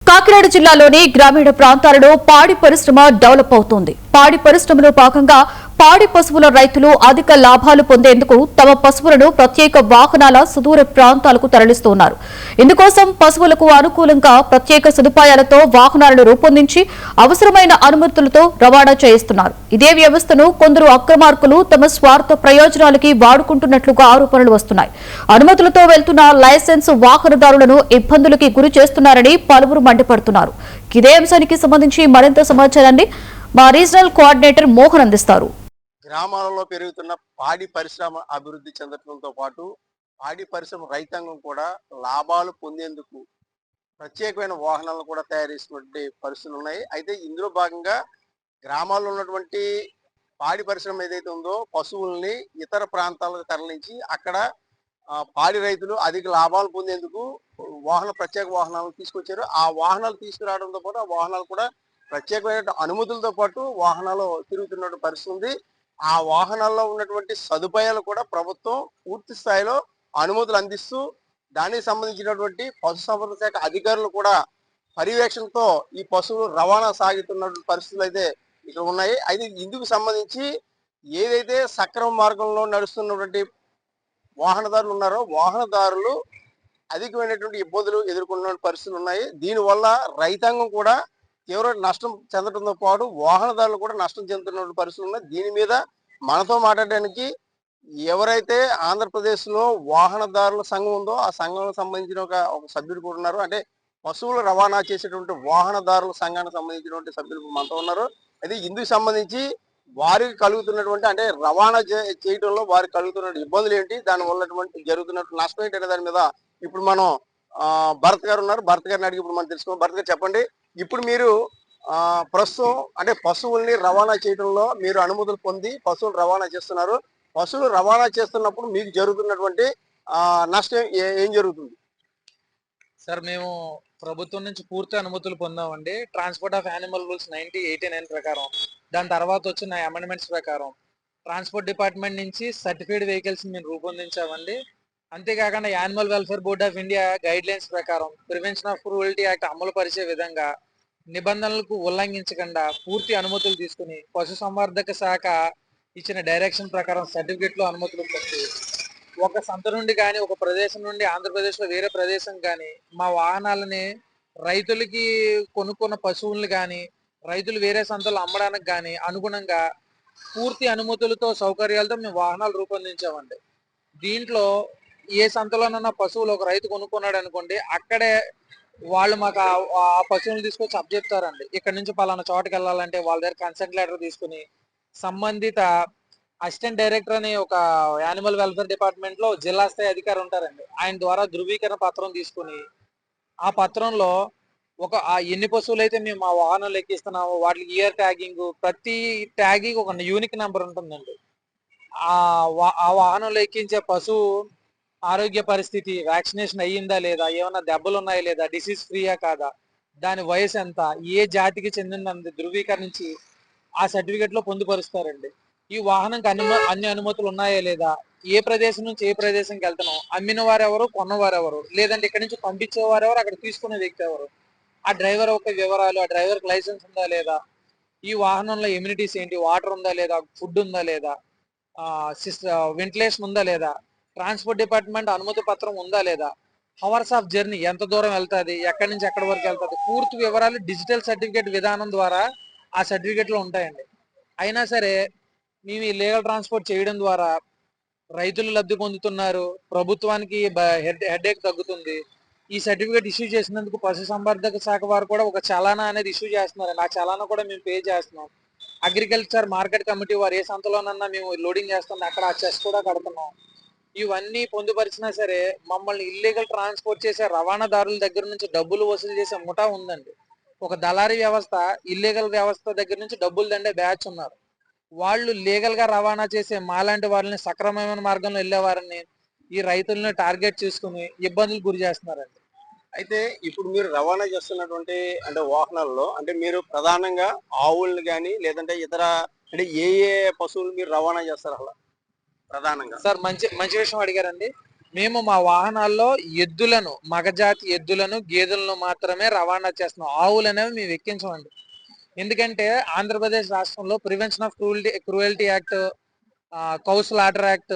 కాకినాడ జిల్లాలోని గ్రామీణ ప్రాంతాలలో పాడి పరిశ్రమ డెవలప్ అవుతోంది. పాడి పరిశ్రమలో భాగంగా పాడి పశువుల రైతులు అధిక లాభాలు పొందేందుకు తమ పశువులను ప్రత్యేక వాహనాల సుదూర ప్రాంతాలకు తరలిస్తున్నారు. ఇందుకోసం పశువులకు అనుకూలంగా ప్రత్యేక సదుపాయాలతో వాహనాలను రూపొందించి అవసరమైన అనుమతులతో రవాణా చేయిస్తున్నారు. ఇదే వ్యవస్థను కొందరు అక్రమార్కులు తమ స్వార్థ ప్రయోజనాలకి వాడుకుంటున్నట్లుగా ఆరోపణలు వస్తున్నాయి. అనుమతులతో వెళ్తున్న లైసెన్స్ వాహనదారులను ఇబ్బందులకి గురి చేస్తున్నారని పలువురు మండిపడుతున్నారు. ఇదే అంశానికి సంబంధించి మరింత సమాచారాన్ని మా రీజనల్ కోఆర్డినేటర్ మోహన్ అందిస్తారు. గ్రామాలలో పెరుగుతున్న పాడి పరిశ్రమ అభివృద్ధి చెందడంతో పాటు పాడి పరిశ్రమ రైతాంగం కూడా లాభాలు పొందేందుకు ప్రత్యేకమైన వాహనాలను కూడా తయారు చేసినటువంటి పరిస్థితులు ఉన్నాయి. అయితే ఇందులో భాగంగా గ్రామాల్లో ఉన్నటువంటి పాడి పరిశ్రమ ఏదైతే ఉందో పశువుల్ని ఇతర ప్రాంతాలకు తరలించి అక్కడ పాడి రైతులు అధిక లాభాలు పొందేందుకు ప్రత్యేక వాహనాలను తీసుకొచ్చారు. ఆ వాహనాలు తీసుకురావడంతో పాటు ఆ వాహనాలు కూడా ప్రత్యేకమైన అనుమతులతో పాటు వాహనాలు తిరుగుతున్నటువంటి పరిస్థితి ఉంది. ఆ వాహనాల్లో ఉన్నటువంటి సదుపాయాలు కూడా ప్రభుత్వం పూర్తి స్థాయిలో అనుమతులు అందిస్తూ దానికి సంబంధించినటువంటి పశుసంవర్ధక శాఖ అధికారులు కూడా పర్యవేక్షణతో ఈ పశువులు రవాణా సాగుతున్నటువంటి పరిస్థితులు అయితే ఇక్కడ ఉన్నాయి. అయితే ఇందుకు సంబంధించి ఏదైతే సక్రమ మార్గంలో నడుస్తున్నటువంటి వాహనదారులు ఉన్నారో వాహనదారులు అధికమైనటువంటి ఇబ్బందులు ఎదుర్కొన్న పరిస్థితులు ఉన్నాయి. దీనివల్ల రైతాంగం కూడా తీవ్ర నష్టం చెందడంతో పాటు వాహనదారులు కూడా నష్టం చెందుతున్న పరిస్థితులు ఉన్నాయి. దీని మీద మనతో మాట్లాడడానికి ఎవరైతే ఆంధ్రప్రదేశ్ లో వాహనదారుల సంఘం ఉందో ఆ సంఘానికి సంబంధించిన ఒక సభ్యుడు కూడా ఉన్నారు. అంటే పశువులు రవాణా చేసేటువంటి వాహనదారుల సంఘానికి సంబంధించినటువంటి సభ్యులు మనతో ఉన్నారు. అయితే ఇందుకు సంబంధించి వారికి కలుగుతున్నటువంటి అంటే రవాణా చేయడంలో వారికి కలుగుతున్న ఇబ్బందులు ఏంటి, దాని వల్ల జరుగుతున్నటువంటి నష్టం ఏంటి అనే దాని మీద ఇప్పుడు మనం భరత్ గారు ఉన్నారు. భరత్ గారిని అడిగి ఇప్పుడు మనం తెలుసుకోవాలి. భరత్ గారు చెప్పండి, ఇప్పుడు మీరు ప్రస్తుతం అంటే పశువుల్ని రవాణా చేయడంలో మీరు అనుమతులు పొంది పశువులు రవాణా చేస్తున్నారు. పశువులు రవాణా చేస్తున్నప్పుడు మీకు జరుగుతున్నటువంటి నష్టం ఏం జరుగుతుంది? సార్, మేము ప్రభుత్వం నుంచి పూర్తి అనుమతులు పొందామండి. ట్రాన్స్పోర్ట్ ఆఫ్ యానిమల్ రూల్స్ 1989 ప్రకారం, దాని తర్వాత వచ్చిన అమెండ్మెంట్స్ ప్రకారం ట్రాన్స్పోర్ట్ డిపార్ట్మెంట్ నుంచి సర్టిఫైడ్ వెహికల్స్ మేము రూపొందించామండి. అంతేకాకుండా animal welfare board of India guide lines ప్రకారం ప్రివెన్షన్ ఆఫ్ క్రూయల్టీ యాక్ట్ అమలు పరిచే విధంగా నిబంధనలకు ఉల్లంఘించకుండా పూర్తి అనుమతులు తీసుకుని పశుసంవర్ధక శాఖ ఇచ్చిన డైరెక్షన్ ప్రకారం సర్టిఫికెట్లు అనుమతులు పొంది ఒక సంత నుండి కానీ ఒక ప్రదేశం నుండి ఆంధ్రప్రదేశ్లో వేరే ప్రదేశం కానీ మా వాహనాలని రైతులకి కొనుక్కున్న పశువుల్ని కానీ రైతులు వేరే సంతలు అమ్మడానికి కానీ అనుగుణంగా పూర్తి అనుమతులతో సౌకర్యాలతో మేము వాహనాలు రూపొందించామండి. దీంట్లో ఏ సంతలోనన్నా పశువులు ఒక రైతు కొనుక్కున్నాడు అనుకోండి, అక్కడే వాళ్ళు మాకు ఆ పశువులు తీసుకొచ్చి అప్పచెప్తారండి. ఇక్కడ నుంచి పలానా చోటుకి వెళ్ళాలంటే వాళ్ళ దగ్గర కన్సెంట్ లెటర్ తీసుకుని సంబంధిత అసిస్టెంట్ డైరెక్టర్ అని ఒక యానిమల్ వెల్ఫేర్ డిపార్ట్మెంట్ లో జిల్లా స్థాయి అధికారి ఉంటారండి. ఆయన ద్వారా ధృవీకరణ పత్రం తీసుకుని ఆ పత్రంలో ఎన్ని పశువులు అయితే మేము మా వాహనాలు ఎక్కిస్తున్నాము వాటికి ఇయర్ ట్యాగింగ్, ప్రతి ట్యాగింగ్ ఒక యూనిక్ నెంబర్ ఉంటుందండి. ఆ వాహనంలో ఎక్కించే పశువు ఆరోగ్య పరిస్థితి, వ్యాక్సినేషన్ అయ్యిందా లేదా, ఏమైనా దెబ్బలు ఉన్నాయా లేదా, డిసీజ్ ఫ్రీయా కాదా, దాని వయసు ఎంత, ఏ జాతికి చెందిందని ధృవీకరించి ఆ సర్టిఫికెట్ లో పొందుపరుస్తారండి. ఈ వాహనంకి అన్ని అనుమతులు ఉన్నాయా లేదా, ఏ ప్రదేశం నుంచి ఏ ప్రదేశంకి వెళ్తున్నాం, అమ్మిన వారెవరు, కొన్నవారెవరు, లేదంటే ఇక్కడ నుంచి పంపించేవారెవరు, అక్కడ తీసుకునే వ్యక్తి ఎవరు, ఆ డ్రైవర్ యొక్క వివరాలు, ఆ డ్రైవర్కి లైసెన్స్ ఉందా లేదా, ఈ వాహనంలో ఎమ్యూనిటీస్ ఏంటి, వాటర్ ఉందా లేదా, ఫుడ్ ఉందా లేదా, వెంటిలేషన్ ఉందా లేదా, ట్రాన్స్పోర్ట్ డిపార్ట్మెంట్ అనుమతి పత్రం ఉందా లేదా, అవర్స్ ఆఫ్ జర్నీ ఎంత దూరం వెళ్తుంది, ఎక్కడి నుంచి ఎక్కడి వరకు వెళ్తుంది, పూర్తి వివరాలు డిజిటల్ సర్టిఫికేట్ విధానం ద్వారా ఆ సర్టిఫికేట్లో ఉంటాయండి. అయినా సరే మేము ఈ లీగల్ ట్రాన్స్పోర్ట్ చేయడం ద్వారా రైతులు లబ్ధి పొందుతున్నారు, ప్రభుత్వానికి హెడేక్ తగ్గుతుంది. ఈ సర్టిఫికేట్ ఇష్యూ చేసినందుకు పశుసంవర్ధక శాఖ వారు కూడా ఒక చలానా అనేది ఇష్యూ చేస్తున్నారు. ఆ చలానా కూడా మేము పే చేస్తున్నాం. అగ్రికల్చర్ మార్కెట్ కమిటీ వారు ఏ సంతలోనన్నా మేము లోడింగ్ చేస్తున్నాం, అక్కడ ఆ చెస్ కూడా కడుతున్నాం. ఇవన్నీ పొందుపరిచినా సరే మమ్మల్ని ఇల్లీగల్ ట్రాన్స్పోర్ట్ చేసే రవాణాదారుల దగ్గర నుంచి డబ్బులు వసూలు చేసే ముఠా ఉందండి. ఒక దళారీ వ్యవస్థ, ఇల్లీగల్ వ్యవస్థ దగ్గర నుంచి డబ్బులు దండే బ్యాచ్ ఉన్నారు. వాళ్ళు లీగల్ గా రవాణా చేసే మాలాంటి వారిని, సక్రమమైన మార్గంలో వెళ్ళే వారిని ఈ రైతులను టార్గెట్ చేసుకుని ఇబ్బందులు గురి చేస్తున్నారండి. అయితే ఇప్పుడు మీరు రవాణా చేస్తున్నటువంటి అంటే వాహనాల్లో అంటే మీరు ప్రధానంగా ఆవుల్ని కానీ లేదంటే ఇతర అంటే ఏ పశువులు మీరు రవాణా చేస్తారు అలా ప్రధానంగా? సార్, మంచి విషయం అడిగారండి. మేము మా వాహనాల్లో ఎద్దులను, మగజాతి ఎద్దులను, గేదెలను మాత్రమే రవాణా చేస్తున్నాం. ఆవులు అనేవి మేము ఎక్కించమండి. ఎందుకంటే ఆంధ్రప్రదేశ్ రాష్ట్రంలో prevention of cruelty act, cow slaughter act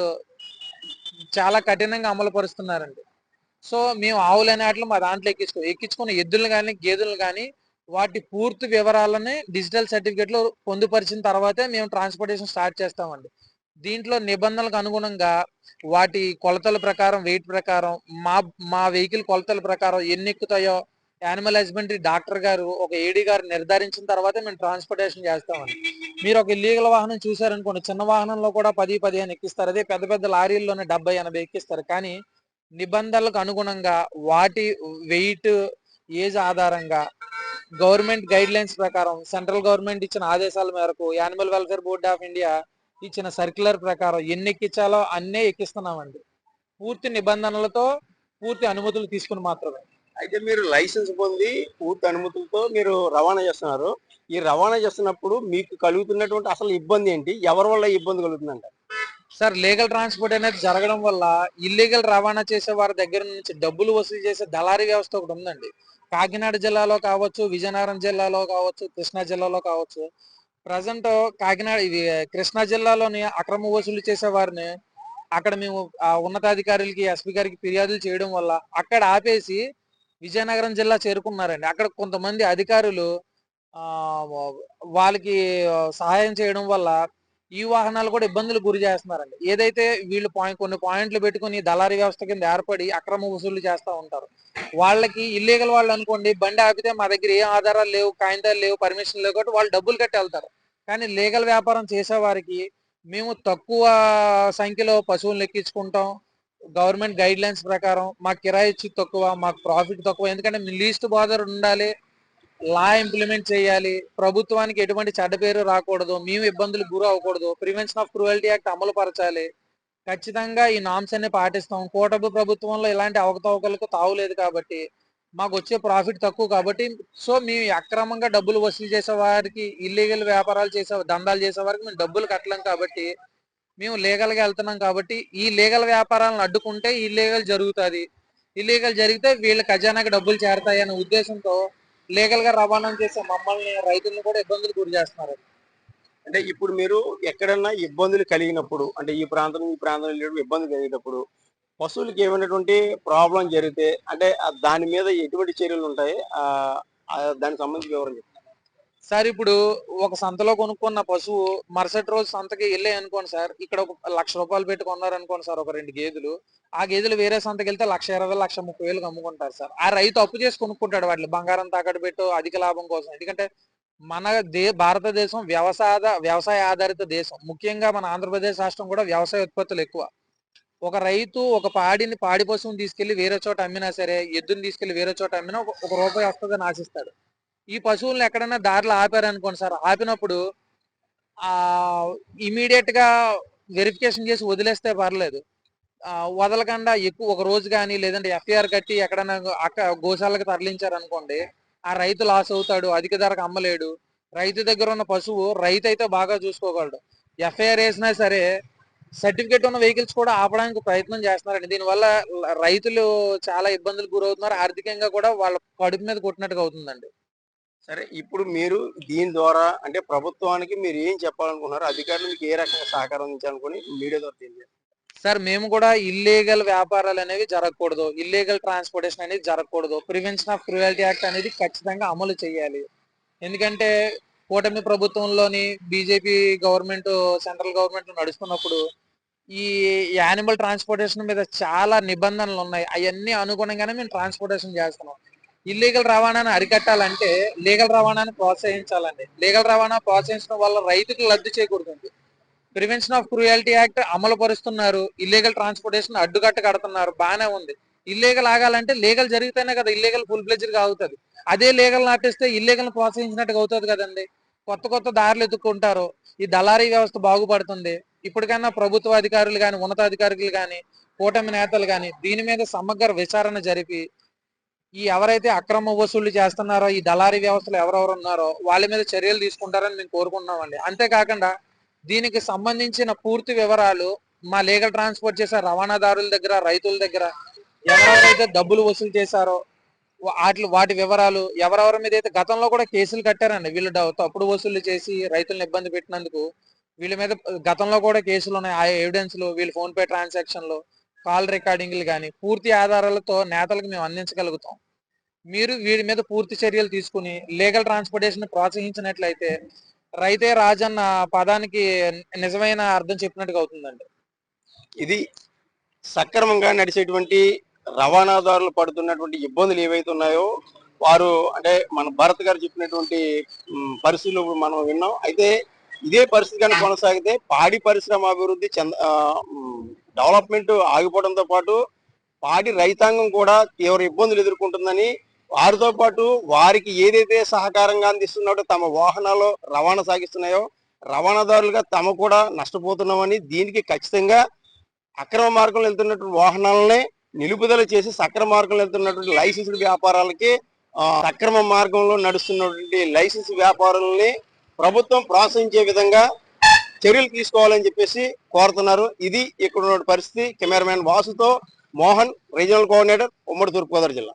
చాలా కఠినంగా అమలు పరుస్తున్నారండి. సో మేము ఆవులు అనే వాటిని మా దాంట్లో ఎక్కించుకున్న ఎద్దులు కానీ గేదెలు కానీ వాటి పూర్తి వివరాలని డిజిటల్ సర్టిఫికేట్ లో పొందుపరిచిన తర్వాతే మేము ట్రాన్స్పోర్టేషన్ స్టార్ట్ చేస్తామండి. దీంట్లో నిబంధనలకు అనుగుణంగా వాటి కొలతల ప్రకారం, వెయిట్ ప్రకారం, మా మా వెహికల్ కొలతల ప్రకారం ఎన్ని ఎక్కుతాయో యానిమల్ హస్బెండరీ డాక్టర్ గారు, ఒక ఏడీ గారు నిర్ధారించిన తర్వాతే మేము ట్రాన్స్పోర్టేషన్ చేస్తామండి. మీరు ఒక ఇల్లీగల్ వాహనం చూసారనుకోండి, చిన్న వాహనంలో కూడా 10-15 ఎక్కిస్తారు. అదే పెద్ద పెద్ద లారీల్లోనే 70-80 ఎక్కిస్తారు. కానీ నిబంధనలకు అనుగుణంగా వాటి వెయిట్, ఏజ్ ఆధారంగా గవర్నమెంట్ గైడ్ లైన్స్ ప్రకారం, సెంట్రల్ గవర్నమెంట్ ఇచ్చిన ఆదేశాల మేరకు, animal welfare board of India ఇచ్చిన సర్క్యులర్ ప్రకారం ఎన్ని ఎక్కించాలో అన్నే ఎక్కిస్తున్నామండి. పూర్తి నిబంధనలతో, పూర్తి అనుమతులు తీసుకుని మాత్రమే. అయితే మీరు లైసెన్స్ పొంది పూర్తి అనుమతులతో మీరు రవాణా చేస్తున్నారు. ఈ రవాణా చేస్తున్నప్పుడు మీకు కలుగుతున్నటువంటి అసలు ఇబ్బంది ఏంటి? ఎవరి వల్ల ఇబ్బంది కలుగుతుందంట? సార్, లీగల్ ట్రాన్స్పోర్ట్ అనేది జరగడం వల్ల ఇల్లీగల్ రవాణా చేసే వారి దగ్గర నుంచి డబ్బులు వసూలు చేసే దళారీ వ్యవస్థ ఒకటి ఉందండి. కాకినాడ జిల్లాలో కావచ్చు, విజయనగరం జిల్లాలో కావచ్చు, కృష్ణా జిల్లాలో కావచ్చు. ప్రజెంట్ కాకినాడ ఇది కృష్ణా జిల్లాలోని అక్రమ వసూలు చేసే వారిని అక్కడ మేము ఉన్నతాధికారులకి, ఎస్పీ గారికి ఫిర్యాదులు చేయడం వల్ల అక్కడ ఆపేసి విజయనగరం జిల్లా చేరుకున్నారండి. అక్కడ కొంతమంది అధికారులు ఆ వాళ్ళకి సహాయం చేయడం వల్ల ఈ వాహనాలు కూడా ఇబ్బందులు గురి చేస్తున్నారండి. ఏదైతే వీళ్ళు కొన్ని పాయింట్లు పెట్టుకుని దళారీ వ్యవస్థ కింద ఏర్పడి అక్రమ వసూళ్లు చేస్తూ ఉంటారు. వాళ్ళకి ఇల్లీగల్ వాళ్ళు అనుకోండి, బండి ఆపితే మా దగ్గర ఏ ఆధారాలు లేవు, కాగితాలు లేవు, పర్మిషన్ లేవు కాబట్టి వాళ్ళు డబ్బులు కట్టి వెళ్తారు. కానీ లీగల్ వ్యాపారం చేసే వారికి మేము తక్కువ సంఖ్యలో పశువులను ఎక్కించుకుంటాం. గవర్నమెంట్ గైడ్ లైన్స్ ప్రకారం మాకు కిరాయి ఇచ్చి తక్కువ, మాకు ప్రాఫిట్ తక్కువ. ఎందుకంటే లీస్ట్ బార్డర్ ఉండాలి, లా ఇంప్లిమెంట్ చేయాలి, ప్రభుత్వానికి ఎటువంటి చెడ్డ పేరు రాకూడదు, మేము ఇబ్బందులు గురి అవ్వకూడదు, ప్రివెన్షన్ ఆఫ్ క్రూయల్టీ యాక్ట్ అమలు పరచాలి. ఖచ్చితంగా ఈ నామ్స్ అన్ని పాటిస్తాం. కూటమి ప్రభుత్వంలో ఇలాంటి అవకతవకలకు తావులేదు కాబట్టి మాకు వచ్చే ప్రాఫిట్ తక్కువ కాబట్టి, సో మేము అక్రమంగా డబ్బులు వసూలు చేసే వారికి, ఇల్లీగల్ వ్యాపారాలు చేసే దందాలు చేసే వారికి మేము డబ్బులు కట్టలేం కాబట్టి మేము లీగల్ గా వెళ్తున్నాం. కాబట్టి ఈ లీగల్ వ్యాపారాలను అడ్డుకుంటే ఇల్లీగల్ జరుగుతుంది, ఇల్లీగల్ జరిగితే వీళ్ళ ఖజానాకి డబ్బులు చేరతాయి అనే ఉద్దేశంతో లీగల్ గా రవాణా చేసే మమ్మల్ని, రైతులను కూడా ఇబ్బందులు గురి చేస్తున్నారు. అంటే ఇప్పుడు మీరు ఎక్కడన్నా ఇబ్బందులు కలిగినప్పుడు, అంటే ఈ ప్రాంతం వెళ్ళేటప్పుడు ఇబ్బంది కలిగినప్పుడు పశువులకి ఏమైనటువంటి ప్రాబ్లం జరిగితే అంటే దాని మీద ఎటువంటి చర్యలు ఉంటాయి? దానికి సంబంధించి వివరం చెప్పండి. సార్, ఇప్పుడు ఒక సంతలో కొనుక్కున్న పశువు మరుసటి రోజు సంతకి వెళ్ళే అనుకోండి సార్, ఇక్కడ ఒక ₹1,00,000 పెట్టి కొన్నారనుకోండి సార్, ఒక 2 గేదెలు. ఆ గేదెలు వేరే సంతకి వెళ్తే 1,20,000, 1,30,000 అమ్ముకుంటారు సార్. ఆ రైతు అప్పు చేసి కొనుక్కుంటాడు వాటిని, బంగారం తాకట్టు పెట్టు అధిక లాభం కోసం. ఎందుకంటే మన భారతదేశం వ్యవసాయ ఆధారిత దేశం. ముఖ్యంగా మన ఆంధ్రప్రదేశ్ రాష్ట్రం కూడా వ్యవసాయ ఉత్పత్తులు ఎక్కువ. ఒక రైతు ఒక పాడి పశువుని తీసుకెళ్లి వేరే చోట అమ్మినా సరే, ఎద్దుని తీసుకెళ్లి వేరే చోట అమ్మినా ఒక రూపాయి వస్తుందని ఆశిస్తాడు. ఈ పశువులను ఎక్కడైనా దారిలో ఆపారనుకోండి సార్, ఆపినప్పుడు ఆ ఇమీడియట్ గా వెరిఫికేషన్ చేసి వదిలేస్తే పర్లేదు. వదలకుండా ఎక్కువ ఒక రోజు కానీ, లేదంటే ఎఫ్ఐఆర్ కట్టి ఎక్కడైనా గోశాలకు తరలించారనుకోండి, ఆ రైతు లాస్ అవుతాడు, అధిక ధరకు అమ్మలేడు. రైతు దగ్గర ఉన్న పశువు రైతు అయితే బాగా చూసుకోగలడు. ఎఫ్ఐఆర్ వేసినా సరే సర్టిఫికేట్ ఉన్న వెహికల్స్ కూడా ఆపడానికి ప్రయత్నం చేస్తున్నారండి. దీనివల్ల రైతులు చాలా ఇబ్బందులు గురవుతున్నారు, ఆర్థికంగా కూడా వాళ్ళ కడుపు మీద కొట్టినట్టుగా అవుతుందండి. సరే, ఇప్పుడు మీరు దీని ద్వారా అంటే ప్రభుత్వానికి మీరు ఏం చెప్పాలనుకుంటున్నారు? అధికారులు మీకు ఏ రకంగా సహకారం అందించాలనుకుని మీడియా ద్వారా తెలియజేయండి. సార్, మేము కూడా ఇల్లీగల్ వ్యాపారాలు అనేవి జరగకూడదు, ఇల్లీగల్ ట్రాన్స్పోర్టేషన్ అనేది జరగకూడదు, ప్రివెన్షన్ ఆఫ్ క్రూయల్టీ యాక్ట్ అనేది ఖచ్చితంగా అమలు చేయాలి. ఎందుకంటే కూటమి ప్రభుత్వంలోని బీజేపీ గవర్నమెంట్, సెంట్రల్ గవర్నమెంట్ నడుస్తున్నప్పుడు ఈ యానిమల్ ట్రాన్స్పోర్టేషన్ మీద చాలా నిబంధనలు ఉన్నాయి. అవన్నీ అనుగుణంగానే మేము ట్రాన్స్పోర్టేషన్ చేస్తున్నాం. ఇల్లీగల్ రవాణాను అరికట్టాలంటే లీగల్ రవాణాను ప్రోత్సహించాలండి. లీగల్ రవాణా ప్రోత్సహించడం వల్ల రైతుకు లబ్ధి చేకూరుతుంది. ప్రివెన్షన్ ఆఫ్ క్రూయల్టీ యాక్ట్ అమలు పరుస్తున్నారు, ఇల్లీగల్ ట్రాన్స్పోర్టేషన్ అడ్డుకట్ట కడుతున్నారు, బాగానే ఉంది. ఇల్లీగల్ ఆగాలంటే లీగల్ జరిగితేనే కదా ఇల్లీగల్ ఫుల్ ఫ్లెడ్జ్డ్ గా అవుతుంది. అదే లీగల్ నాటిస్తే ఇల్లీగల్ ప్రోత్సహించినట్టుగా అవుతుంది కదండి. కొత్త కొత్త దారులు ఎత్తుక్కుంటారు, ఈ దళారీ వ్యవస్థ బాగుపడుతుంది. ఇప్పటికైనా ప్రభుత్వ అధికారులు కానీ, ఉన్నతాధికారులు కానీ, కూటమి నేతలు కానీ దీని మీద సమగ్ర విచారణ జరిపి ఈ ఎవరైతే అక్రమ వసూళ్లు చేస్తున్నారో, ఈ దళారీ వ్యవస్థలు ఎవరెవరు ఉన్నారో వాళ్ళ మీద చర్యలు తీసుకుంటారని మేము కోరుకుంటున్నామండి. అంతేకాకుండా దీనికి సంబంధించిన పూర్తి వివరాలు మా లీగల్ ట్రాన్స్పోర్ట్ చేసే రవాణాదారుల దగ్గర, రైతుల దగ్గర ఎవరెవరైతే డబ్బులు వసూలు చేశారో వాటి వివరాలు, ఎవరెవరి మీద అయితే గతంలో కూడా కేసులు కట్టారండి వీళ్ళు తప్పుడు వసూలు చేసి రైతులను ఇబ్బంది పెట్టినందుకు. వీళ్ళ మీద గతంలో కూడా కేసులు ఉన్నాయి. ఆ ఎవిడెన్స్లు, వీళ్ళ ఫోన్ పే ట్రాన్సాక్షన్లు, కాల్ రికార్డింగ్లు కానీ పూర్తి ఆధారాలతో నేతలకు మేము అందించగలుగుతాం. మీరు వీడి మీద పూర్తి చర్యలు తీసుకుని లీగల్ ట్రాన్స్పోర్టేషన్ ప్రోత్సహించినట్లయితే రైతే రాజన్న పదానికి నిజమైన అర్థం చెప్పినట్టుగా అవుతుందండి. ఇది సక్రమంగా నడిచేటువంటి రవాణాదారులు పడుతున్నటువంటి ఇబ్బందులు ఏవైతే ఉన్నాయో వారు అంటే మన భరత్ గారు చెప్పినటువంటి పరిస్థితులు మనం విన్నాం. అయితే ఇదే పరిస్థితి కానీ కొనసాగితే పాడి పరిశ్రమ అభివృద్ధి డెవలప్మెంట్ ఆగిపోవడంతో పాటు పాడి రైతాంగం కూడా తీవ్ర ఇబ్బందులు ఎదుర్కొంటుందని, వారితో పాటు వారికి ఏదైతే సహకారంగా అందిస్తున్నాడో తమ వాహనాలు రవాణా సాగిస్తున్నాయో రవాణాదారులుగా తమ కూడా నష్టపోతున్నామని, దీనికి ఖచ్చితంగా అక్రమ మార్గంలో వెళ్తున్నటువంటి వాహనాలనే నిలుపుదల చేసి సక్రమ మార్గంలో వెళ్తున్నటువంటి లైసెన్స్డ్ వ్యాపారాలకి సక్రమ మార్గంలో నడుస్తున్నటువంటి లైసెన్స్ వ్యాపారుల్ని ప్రభుత్వం ప్రోత్సహించే విధంగా చర్యలు తీసుకోవాలని చెప్పేసి కోరుతున్నారు. ఇది ఇక్కడ ఉన్న పరిస్థితి. కెమెరామెన్ వాసుతో మోహన్, రీజనల్ కోఆర్డినేటర్, ఉమ్మడి తూర్పుగోదావరి జిల్లా.